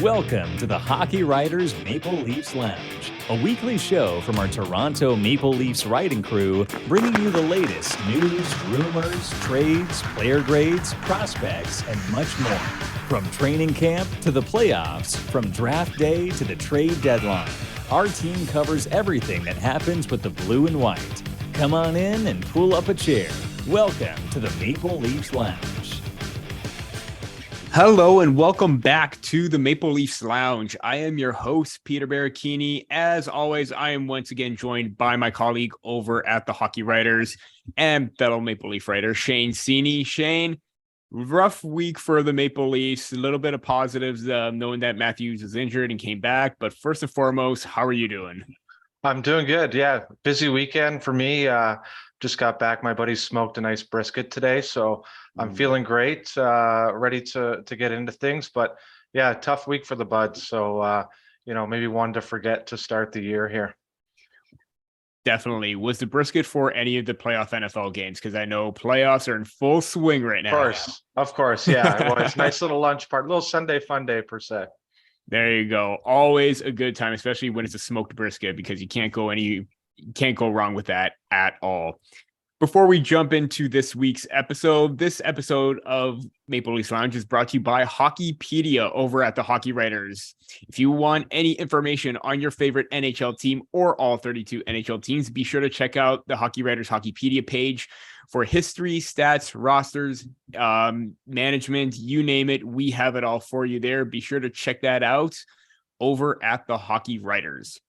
Welcome to the Hockey Writers Maple Leafs Lounge, a weekly show from our Toronto Maple Leafs writing crew, bringing you the latest news, rumors, trades, player grades, prospects, and much more. From training camp to the playoffs, from draft day to the trade deadline, our team covers everything that happens with the blue and white. Come on in and pull up a chair. Welcome to the Maple Leafs Lounge. Hello and welcome back to the Maple Leafs Lounge. I am your host, Peter Baracchini. As always, I am once again joined by my colleague over at the Hockey Writers and fellow Maple Leaf writer, Shane Seney. Shane, rough week for the Maple Leafs. A little bit of positives, knowing that Matthews was injured and came back. But first and foremost, how are you doing? I'm doing good. Yeah. Busy weekend for me. Just got back. My buddy smoked a nice brisket today. So I'm feeling great, ready to get into things. But yeah, tough week for the Buds. So, maybe one to forget to start the year here. Definitely. Was the brisket for any of the playoff NFL games? Because I know playoffs are in full swing right now. Of course. Yeah, it was. Nice little lunch part, little Sunday fun day per se. There you go. Always a good time, especially when it's a smoked brisket, because you can't go wrong with that at all. Before we jump into this week's episode, this episode of Maple Leafs Lounge is brought to you by Hockeypedia over at the Hockey Writers. If you want any information on your favorite NHL team or all 32 NHL teams, be sure to check out the Hockey Writers Hockeypedia page for history, stats, rosters, management, you name it. We have it all for you there. Be sure to check that out over at the Hockey Writers.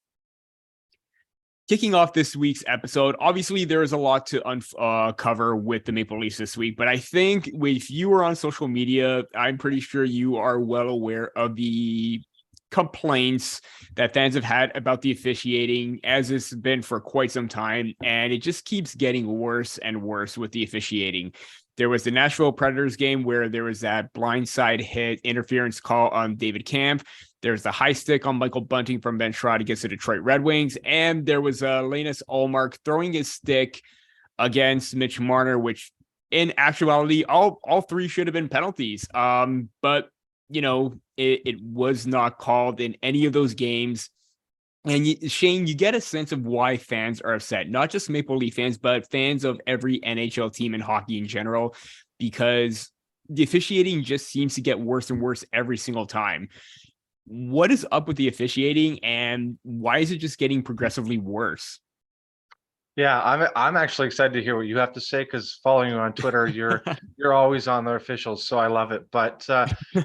Kicking off this week's episode, obviously there is a lot to cover with the Maple Leafs this week, but I think if you are on social media, I'm pretty sure you are well aware of the complaints that fans have had about the officiating, as it's been for quite some time, and it just keeps getting worse and worse with the officiating. There was the Nashville Predators game where there was that blindside hit interference call on David Kampf. There's the high stick on Michael Bunting from Ben Sherratt against the Detroit Red Wings. And there was Linus Ullmark throwing his stick against Mitch Marner, which in actuality, all three should have been penalties. But, it was not called in any of those games. And Shane, you get a sense of why fans are upset, not just Maple Leaf fans, but fans of every NHL team in hockey in general, because the officiating just seems to get worse and worse every single time. What is up with the officiating, and why is it just getting progressively worse? Yeah, I'm actually excited to hear what you have to say, because following you on Twitter, you're always on the officials, so I love it. But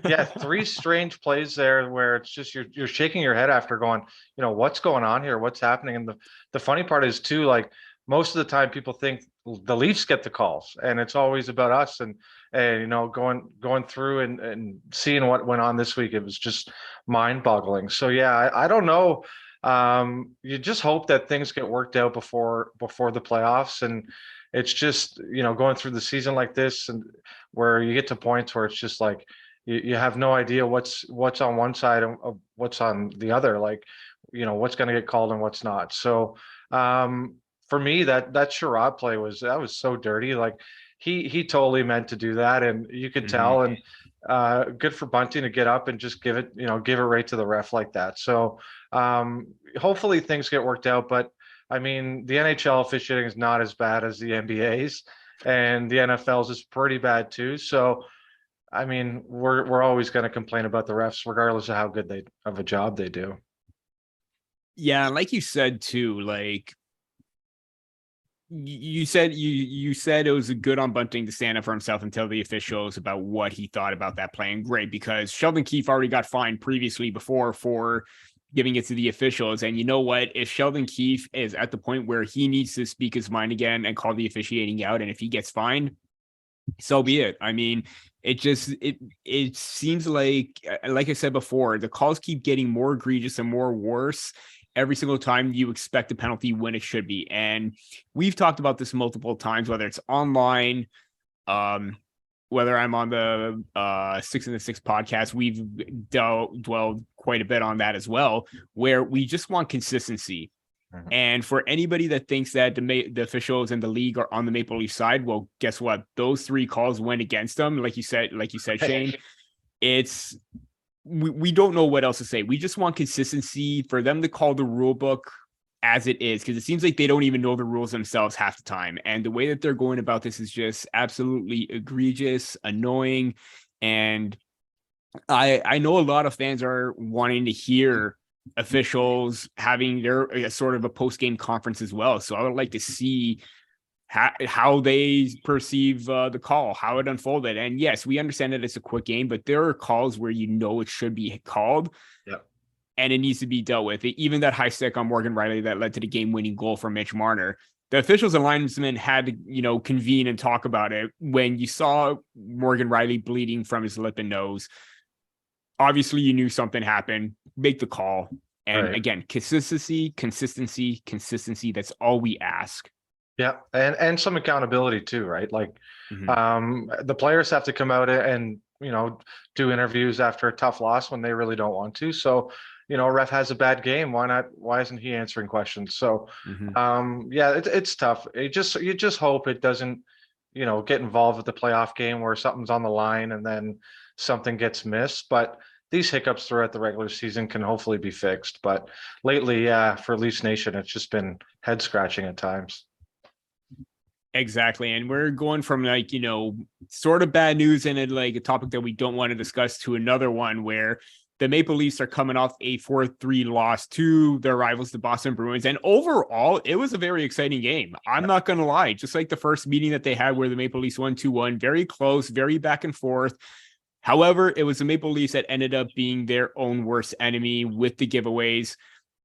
yeah, three strange plays there where it's just you're shaking your head after going, what's going on here? What's happening? And the funny part is too, like most of the time people think the Leafs get the calls, and it's always about us. And going through and seeing what went on this week, it was just mind-boggling. So yeah, I don't know. You just hope that things get worked out before the playoffs, and it's just going through the season like this, and where you get to points where it's just like you have no idea what's on one side of what's on the other, like what's going to get called and what's not. So for me, that Sherratt play was so dirty. Like he totally meant to do that, and you could tell. And good for Bunting to get up and just give it right to the ref like that. So hopefully things get worked out. But I mean, the NHL officiating is not as bad as the NBA's, and the NFL's is pretty bad too. So I mean, we're always going to complain about the refs, regardless of how good of a job they do. Yeah, like you said too, like you said it was good on Bunting to stand up for himself and tell the officials about what he thought about that play. And great, because Sheldon Keefe already got fined previously before for giving it to the officials. And you know what? If Sheldon Keefe is at the point where he needs to speak his mind again and call the officiating out, and if he gets fined, so be it. I mean, it seems like I said before, the calls keep getting more egregious and more worse every single time you expect a penalty when it should be. And we've talked about this multiple times, whether it's online, whether I'm on the 6 and the 6 podcast, we've dwelled quite a bit on that as well, where we just want consistency. Mm-hmm. And for anybody that thinks that the officials and the league are on the Maple Leaf side, well, guess what? Those three calls went against them. Like you said, Shane, it's we don't know what else to say. We just want consistency for them to call the rule book as it is, because it seems like they don't even know the rules themselves half the time. And the way that they're going about this is just absolutely egregious, annoying. And I know a lot of fans are wanting to hear officials having their sort of a post-game conference as well. So I would like to see how they perceive the call, how it unfolded. And yes, we understand that it's a quick game, but there are calls where it should be called. Yep. And it needs to be dealt with. Even that high stick on Morgan Rielly that led to the game-winning goal for Mitch Marner. The officials and linesmen had to, convene and talk about it. When you saw Morgan Rielly bleeding from his lip and nose, obviously you knew something happened. Make the call. And again, consistency. That's all we ask. Yeah, and some accountability too, right? Like, the players have to come out and do interviews after a tough loss when they really don't want to. So, ref has a bad game. Why not? Why isn't he answering questions? So, it's tough. You just hope it doesn't, get involved with the playoff game where something's on the line and then something gets missed. But these hiccups throughout the regular season can hopefully be fixed. But lately, for Leafs Nation, it's just been head scratching at times. Exactly. And we're going from sort of bad news and a topic that we don't want to discuss to another one where the Maple Leafs are coming off a 4-3 loss to their rivals, the Boston Bruins. And overall, it was a very exciting game. I'm not going to lie. Just like the first meeting that they had where the Maple Leafs won 2-1, very close, very back and forth. However, it was the Maple Leafs that ended up being their own worst enemy with the giveaways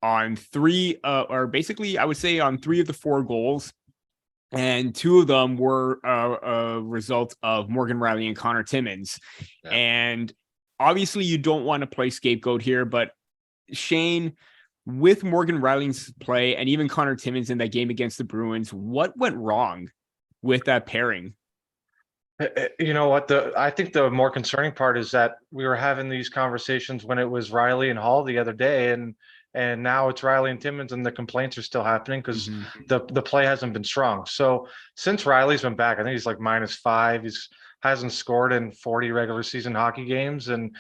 on three of the 4 goals. And 2 of them were a result of Morgan Rielly and Conor Timmins. Yeah. And obviously you don't want to play scapegoat here, but Shane, with Morgan Rielly's play and even Conor Timmins in that game against the Bruins, what went wrong with that pairing? You know what? I think the more concerning part is that we were having these conversations when it was Rielly and Hall the other day, and now it's Rielly and Timmins, and the complaints are still happening because the play hasn't been strong. So since Riley's been back, I think he's like -5. He's hasn't scored in 40 regular season hockey games, and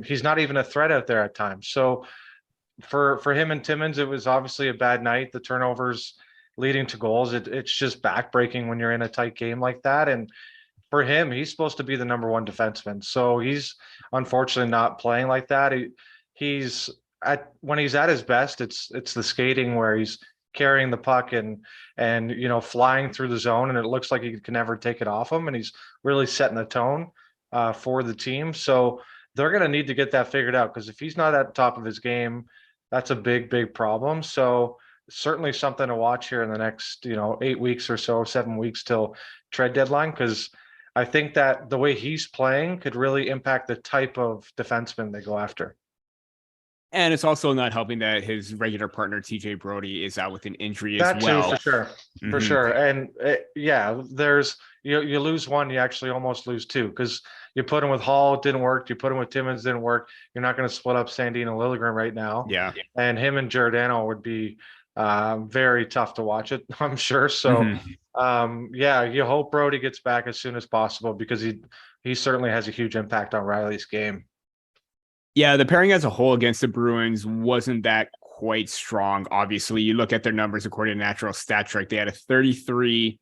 he's not even a threat out there at times. So for him and Timmins, it was obviously a bad night. The turnovers leading to goals, it's just backbreaking when you're in a tight game like that. And for him, he's supposed to be the number 1 defenseman. So he's unfortunately not playing like that. When he's at his best, it's the skating where he's carrying the puck and flying through the zone, and it looks like he can never take it off him, and he's really setting the tone for the team. So they're going to need to get that figured out, because if he's not at the top of his game, that's a big problem. So certainly something to watch here in the next 8 weeks or so, 7 weeks till trade deadline, because I think that the way he's playing could really impact the type of defenseman they go after. And it's also not helping that his regular partner, TJ Brody, is out with an injury as well. Too, for sure. And there's you lose one, you actually almost lose 2, because you put him with Hall, it didn't work. You put him with Timmins, didn't work. You're not going to split up Sandin and Liljegren right now. Yeah. And him and Giordano would be very tough to watch it, I'm sure. So, you hope Brody gets back as soon as possible, because he certainly has a huge impact on Rielly's game. Yeah, the pairing as a whole against the Bruins wasn't that quite strong. Obviously, you look at their numbers according to Natural Stat Trick, they had a 33,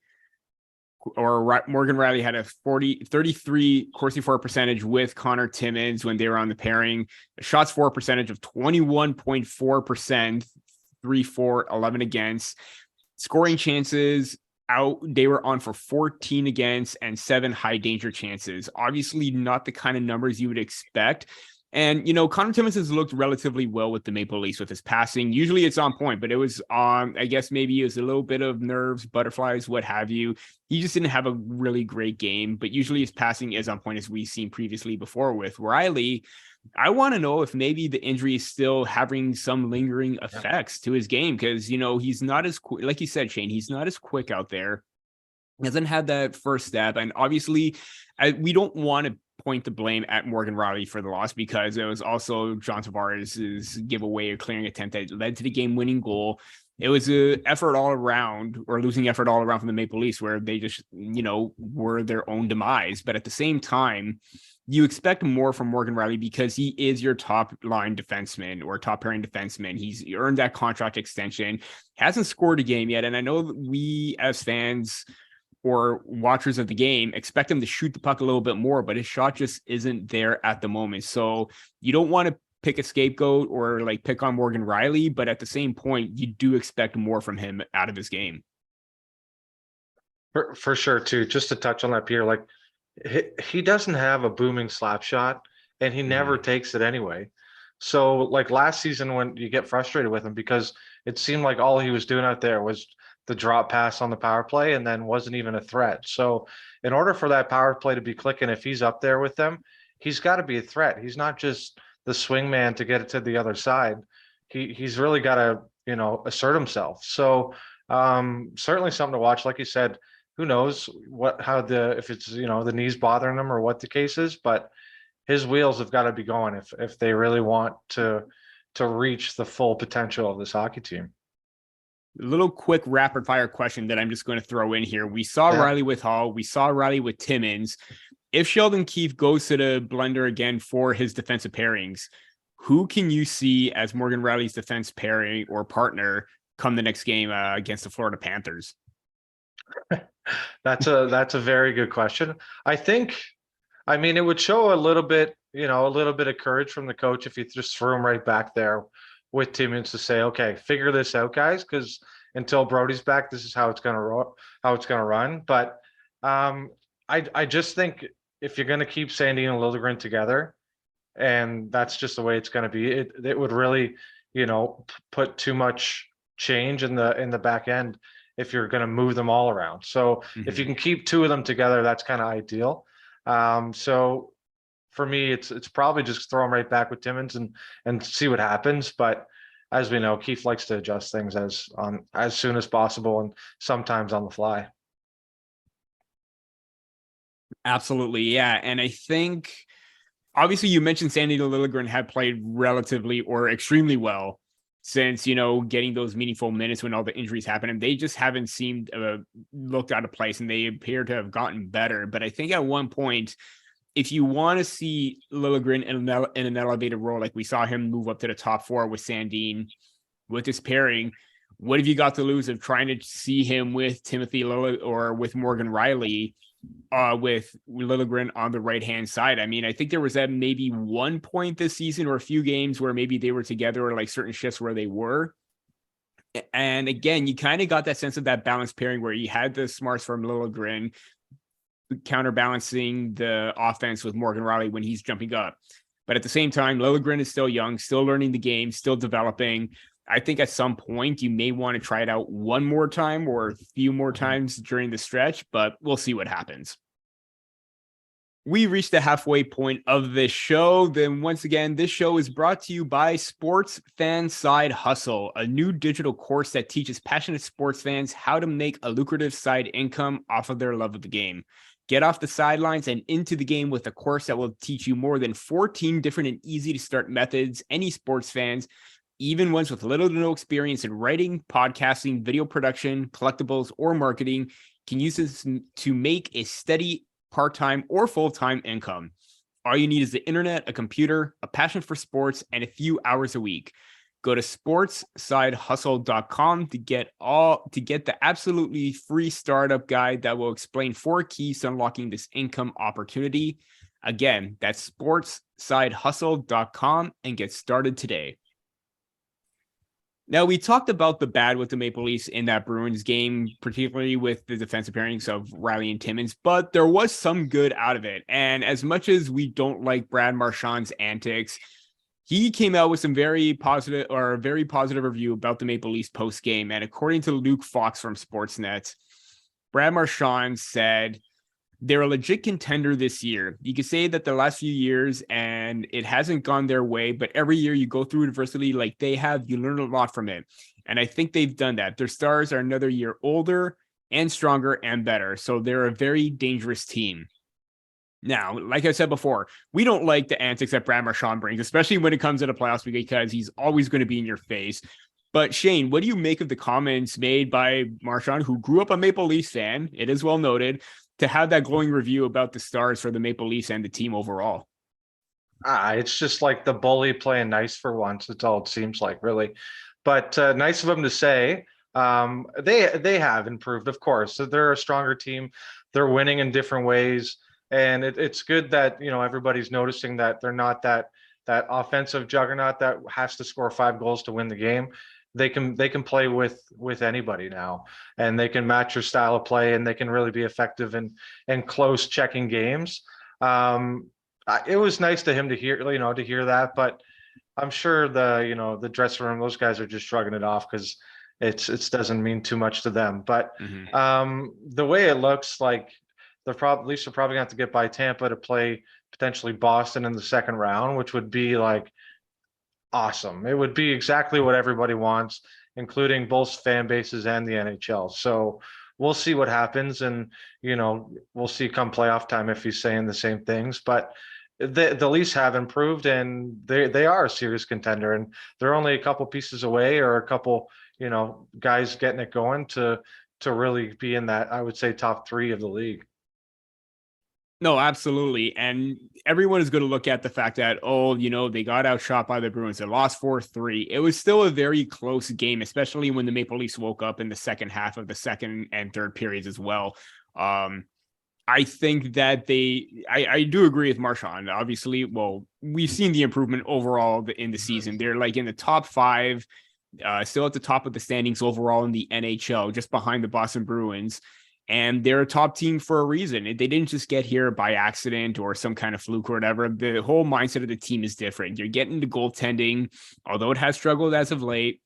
or Morgan Rielly had a 33 Corsi for percentage with Conor Timmins when they were on the pairing. A shots for percentage of 21.4%, 3-4, 11 against. Scoring chances out, they were on for 14 against and 7 high danger chances. Obviously, not the kind of numbers you would expect. And, Conor Timmins has looked relatively well with the Maple Leafs with his passing. Usually it's on point, but it was I guess maybe it was a little bit of nerves, butterflies, what have you. He just didn't have a really great game, but usually his passing is on point, as we've seen previously before with Rielly. I want to know if maybe the injury is still having some lingering effects to his game, because, he's not as quick, like you said, Shane, he's not as quick out there. He hasn't had that first step. And obviously, we don't want to point the blame at Morgan Rielly for the loss, because it was also John Tavares' giveaway or clearing attempt that led to the game-winning goal. it was a effort all around, or losing effort all around from the Maple Leafs, where they just, were their own demise. But at the same time, you expect more from Morgan Rielly because he is your top line defenseman or top pairing defenseman. He's earned that contract extension, hasn't scored a game yet. And I know that we as fans or watchers of the game expect him to shoot the puck a little bit more, but his shot just isn't there at the moment. So you don't want to pick a scapegoat or like pick on Morgan Rielly, but at the same point, you do expect more from him out of his game. For sure too. Just to touch on that, Peter, like he doesn't have a booming slap shot and he never takes it anyway. So like last season when you get frustrated with him because it seemed like all he was doing out there was the drop pass on the power play and then wasn't even a threat. So in order for that power play to be clicking, if he's up there with them, he's got to be a threat. He's not just the swing man to get it to the other side. He's really got to, assert himself. So certainly something to watch. Like you said, who knows if it's, the knees bothering him or what the case is, but his wheels have got to be going if they really want to reach the full potential of this hockey team. A little quick rapid fire question that I'm just going to throw in here. We saw Rielly with Hall. We saw Rielly with Timmins. If Sheldon Keefe goes to the blender again for his defensive pairings, who can you see as Morgan Rielly's defense pairing or partner come the next game against the Florida Panthers? That's a very good question. I mean, it would show a little bit of courage from the coach if you just threw him right back there with Timmins to say, okay, figure this out, guys, because until Brody's back, this is how it's going to run. But I just think if you're going to keep Seney and Liljegren together, and that's just the way it's going to be, it would really, put too much change in the back end if you're going to move them all around. So if you can keep two of them together, that's kind of ideal. So for me, it's probably just throw them right back with Timmins and see what happens. But as we know, Keefe likes to adjust things as soon as possible and sometimes on the fly. Absolutely. Yeah. And I think obviously you mentioned Seney and Liljegren have played relatively or extremely well since, getting those meaningful minutes when all the injuries happen, and they just haven't seemed looked out of place, and they appear to have gotten better. But I think at one point, if you want to see Liljegren in an elevated role, like we saw him move up to the top four with Sandin, with this pairing, what have you got to lose of trying to see him with Timothy Liljegren or with Morgan Rielly, with Liljegren on the right-hand side? I mean, I think there was at maybe one point this season or a few games where maybe they were together or like certain shifts where they were. And again, you kind of got that sense of that balanced pairing where you had the smarts from Liljegren counterbalancing the offense with Morgan Rielly when he's jumping up. But at the same time, Liljegren is still young, still learning the game, still developing. I think at some point you may want to try it out one more time or a few more times during the stretch, but we'll see what happens. We reached the halfway point of this show. Then once again, this show is brought to you by Sports Fan Side Hustle, a new digital course that teaches passionate sports fans how to make a lucrative side income off of their love of the game. Get off the sidelines and into the game with a course that will teach you more than 14 different and easy to start methods any sports fans, even ones with little to no experience in writing, podcasting, video production, collectibles, or marketing, can use this to make a steady part-time or full-time income. All you need is the internet, a computer, a passion for sports, and a few hours a week. Go to sportsidehustle.com to get the absolutely free startup guide that will explain 4 keys to unlocking this income opportunity. Again, that's sportsidehustle.com and get started today. Now, we talked about the bad with the Maple Leafs in that Bruins game, particularly with the defensive pairings of Rielly and Timmins, but there was some good out of it. And as much as we don't like Brad Marchand's antics, he came out with some very positive review about the Maple Leafs post-game. And according to Luke Fox from Sportsnet, Brad Marchand said, they're a legit contender this year. You could say that the last few years and it hasn't gone their way, but every year you go through adversity like they have, you learn a lot from it. And I think they've done that. Their stars are another year older and stronger and better. So they're a very dangerous team. Now, like I said before, we don't like the antics that Brad Marchand brings, especially when it comes to the playoffs, because he's always going to be in your face. But Shane, what do you make of the comments made by Marchand, who grew up a Maple Leafs fan, it is well noted, to have that glowing review about the Stars for the Maple Leafs and the team overall? It's just like the bully playing nice for once. It's all it seems like, really. But nice of him to say. They have improved, of course. So they're a stronger team. They're winning in different ways, and it's good that everybody's noticing that they're not that offensive juggernaut that has to score 5 goals to win the game. They can play with anybody now, and they can match your style of play, and they can really be effective in close checking games. It was nice to him to hear that, but I'm sure the dressing room, those guys are just shrugging it off because it doesn't mean too much to them. But the way it looks like Leafs are probably going to have to get by Tampa to play potentially Boston in the second round, which would be like awesome. It would be exactly what everybody wants, including both fan bases and the NHL. So we'll see what happens, and we'll see come playoff time if he's saying the same things. But the Leafs have improved, and they are a serious contender, and they're only a couple pieces away, or a couple guys getting it going to really be in that, I would say, top 3 of the league. No, absolutely. And everyone is going to look at the fact that, they got outshot by the Bruins. They lost 4-3. It was still a very close game, especially when the Maple Leafs woke up in the second half of the second and third periods as well. I think that I do agree with Marchand. Obviously, well, we've seen the improvement overall in the season. They're like in the top 5, still at the top of the standings overall in the NHL, just behind the Boston Bruins. And they're a top team for a reason. They didn't just get here by accident or some kind of fluke or whatever. The whole mindset of the team is different. You're getting to goaltending, although it has struggled as of late.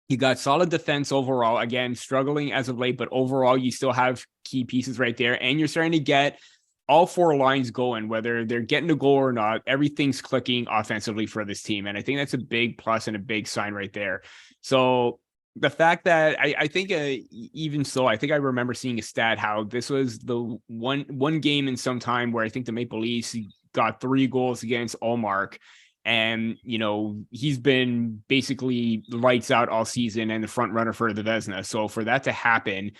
You got solid defense overall, again, struggling as of late, but overall you still have key pieces right there. And you're starting to get all 4 lines going, whether they're getting a goal or not. Everything's clicking offensively for this team. And I think that's a big plus and a big sign right there. So the fact that I think even so, I think I remember seeing a stat how this was the one game in some time where I think the Maple Leafs got 3 goals against Ullmark. And, he's been basically lights out all season and the front runner for the Vezina. So for that to happen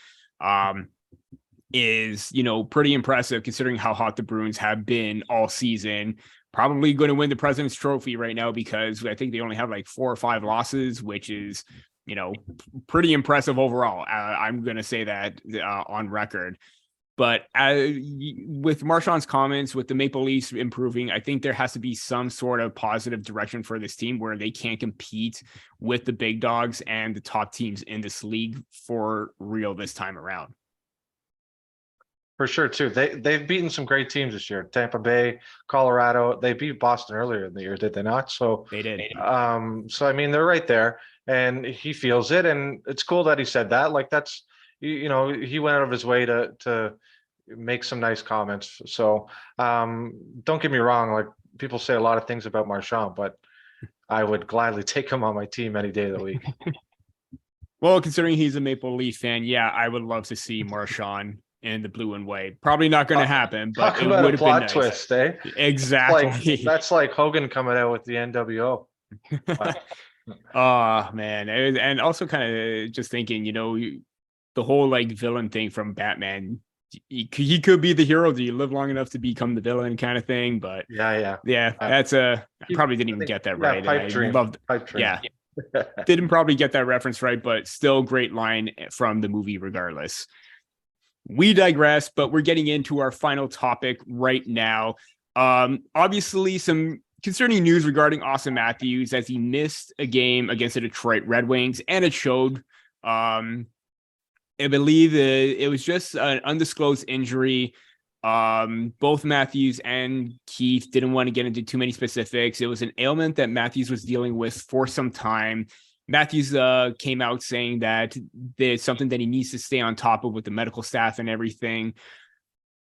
is, pretty impressive considering how hot the Bruins have been all season. Probably going to win the President's Trophy right now because I think they only have like 4 or 5 losses, which is, pretty impressive overall. I'm going to say that on record. But with Marchand's comments, with the Maple Leafs improving, I think there has to be some sort of positive direction for this team where they can't compete with the big dogs and the top teams in this league for real this time around. For sure, too. They've beaten some great teams this year. Tampa Bay, Colorado. They beat Boston earlier in the year, did they not? So they did. So I mean, they're right there, and he feels it, and it's cool that he said that. Like that's, he went out of his way to make some nice comments. So don't get me wrong. Like people say a lot of things about Marchand, but I would gladly take him on my team any day of the week. Well, considering he's a Maple Leaf fan, yeah, I would love to see Marchand in the blue and white. Probably not going to happen, but talk it about would a have been plot nice. twist, eh? Exactly. That's like Hogan coming out with the NWO. Oh man, and also kind of just thinking, the whole like villain thing from Batman. He could be the hero. Do you live long enough to become the villain, kind of thing? But yeah. That's I probably didn't even get that right. Pipe dream. Yeah, didn't probably get that reference right, but still great line from the movie regardless. We digress, but we're getting into our final topic right now. Obviously, some concerning news regarding Auston Matthews as he missed a game against the Detroit Red Wings, and it showed. I believe it was just an undisclosed injury. Both Matthews and Keith didn't want to get into too many specifics. It was an ailment that Matthews was dealing with for some time. Matthews came out saying that there's something that he needs to stay on top of with the medical staff and everything.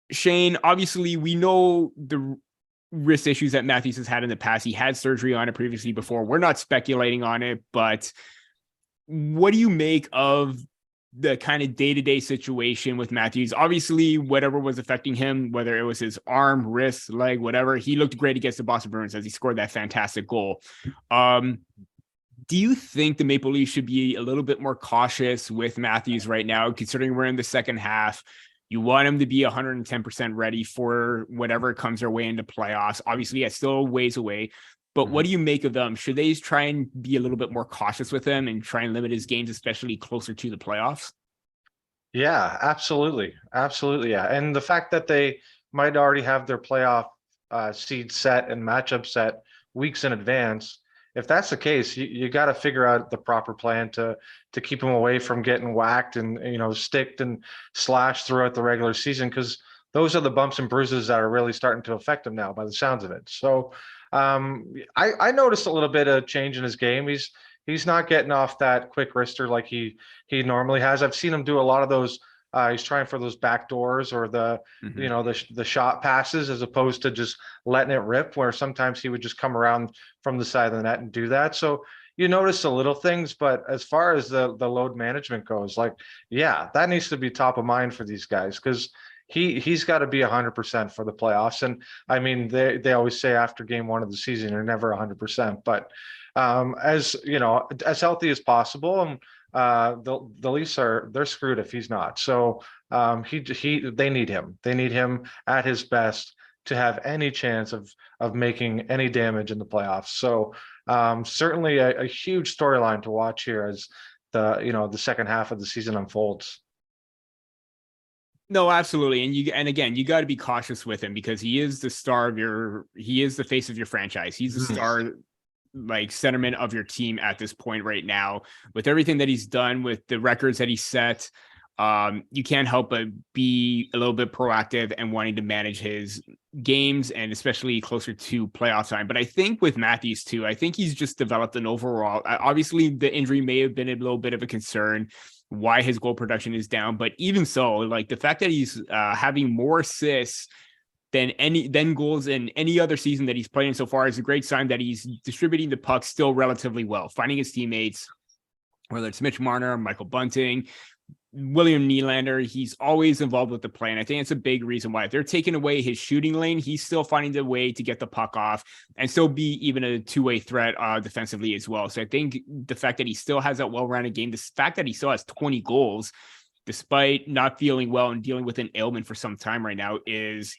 Shane, obviously, we know the wrist issues that Matthews has had in the past. He had surgery on it previously before. We're not speculating on it, but what do you make of the kind of day-to-day situation with Matthews? Obviously, whatever was affecting him, whether it was his arm, wrist, leg, whatever, he looked great against the Boston Bruins as he scored that fantastic goal. Do you think the Maple Leafs should be a little bit more cautious with Matthews right now, considering we're in the second half? You want him to be 110% ready for whatever comes their way into playoffs. Obviously, it's still a ways away. But what do you make of them? Should they try and be a little bit more cautious with him and try and limit his games, especially closer to the playoffs? Yeah, absolutely. Absolutely. Yeah. And the fact that they might already have their playoff seed set and matchup set weeks in advance, if that's the case, you got to figure out the proper plan to keep them away from getting whacked and, sticked and slashed throughout the regular season, because those are the bumps and bruises that are really starting to affect him now by the sounds of it. So I noticed a little bit of change in his game. He's not getting off that quick wrister like he normally has. I've seen him do a lot of those. He's trying for those back doors or the the shot passes, as opposed to just letting it rip, where sometimes he would just come around from the side of the net and do that. So you notice the little things, but as far as the load management goes, like, yeah, that needs to be top of mind for these guys, because he's got to be 100% for the playoffs. And I mean, they always say after game one of the season, you're never 100%, but as as healthy as possible. And the Leafs they're screwed if he's not. So they need him. They need him at his best to have any chance of making any damage in the playoffs. So certainly a huge storyline to watch here as the second half of the season unfolds. No, absolutely. And again, you got to be cautious with him, because he is the star of he is the face of your franchise. He's the star, like, sentiment of your team at this point right now, with everything that he's done, with the records that he set. You can't help but be a little bit proactive and wanting to manage his games, and especially closer to playoff time. But I think with Matthews too, I think he's just developed an overall, obviously the injury may have been a little bit of a concern, why his goal production is down, but even so, like, the fact that he's having more assists than goals in any other season that he's playing so far is a great sign that he's distributing the puck still relatively well, finding his teammates, whether it's Mitch Marner, Michael Bunting, William Nylander. He's always involved with the play, and I think it's a big reason why. If they're taking away his shooting lane, he's still finding the way to get the puck off and still be even a two-way threat defensively as well. So I think the fact that he still has that well-rounded game, the fact that he still has 20 goals despite not feeling well and dealing with an ailment for some time right now, is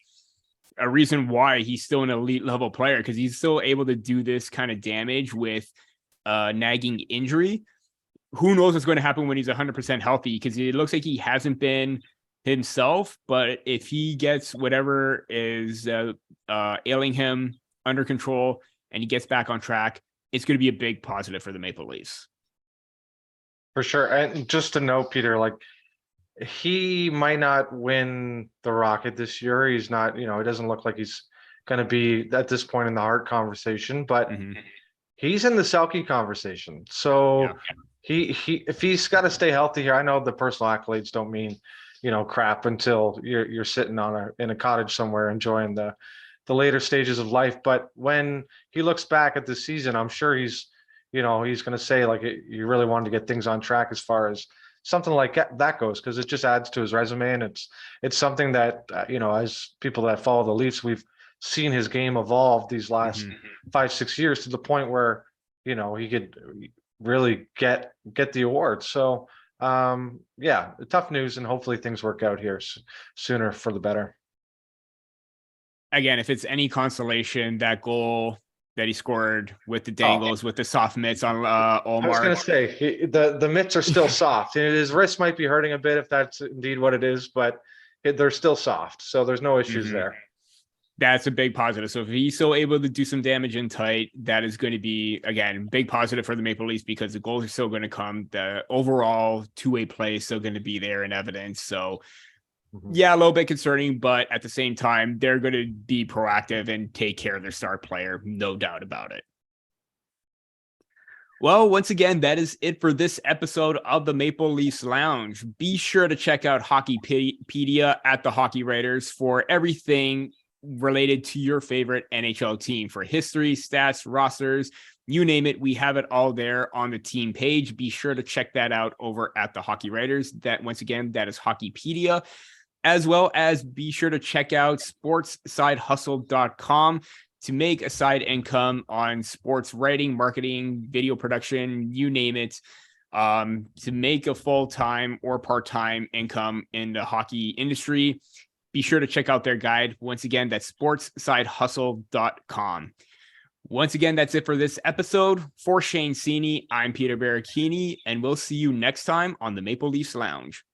a reason why he's still an elite level player, because he's still able to do this kind of damage with nagging injury. Who knows what's going to happen when he's 100% healthy, because it looks like he hasn't been himself. But if he gets whatever is ailing him under control and he gets back on track, it's going to be a big positive for the Maple Leafs. For sure. And just to note, Peter, like, he might not win the Rocket this year. He's not, it doesn't look like he's going to be at this point in the Hart conversation, but he's in the Selke conversation. So he if he's got to stay healthy here, I know the personal accolades don't mean, crap until you're sitting in a cottage somewhere enjoying the later stages of life. But when he looks back at the season, I'm sure he's going to say, like, you really wanted to get things on track as far as something like that goes, because it just adds to his resume. And it's something that, as people that follow the Leafs, we've seen his game evolve these last 5-6 years to the point where, he could really get the award. So, tough news, and hopefully things work out here sooner for the better. Again, if it's any consolation, that goal that he scored with the dangles, with the soft mitts on Omar. I was going to say, the mitts are still soft. His wrist might be hurting a bit if that's indeed what it is, but they're still soft. So there's no issues there. That's a big positive. So if he's still able to do some damage in tight, that is going to be, again, big positive for the Maple Leafs, because the goals are still going to come. The overall two-way play is still going to be there in evidence. So yeah, a little bit concerning, but at the same time, they're going to be proactive and take care of their star player. No doubt about it. Well, once again, that is it for this episode of the Maple Leafs Lounge. Be sure to check out Hockeypedia at the Hockey Writers for everything related to your favorite NHL team, for history, stats, rosters, you name it. We have it all there on the team page. Be sure to check that out over at the Hockey Writers. That, once again, that is Hockeypedia. As well as be sure to check out sportsidehustle.com. to make a side income on sports writing, marketing, video production, you name it, to make a full-time or part-time income in the hockey industry, be sure to check out their guide. Once again, that's sportsidehustle.com. Once again, that's it for this episode. For Shane Seney, I'm Peter Baracchini, and we'll see you next time on the Maple Leafs Lounge.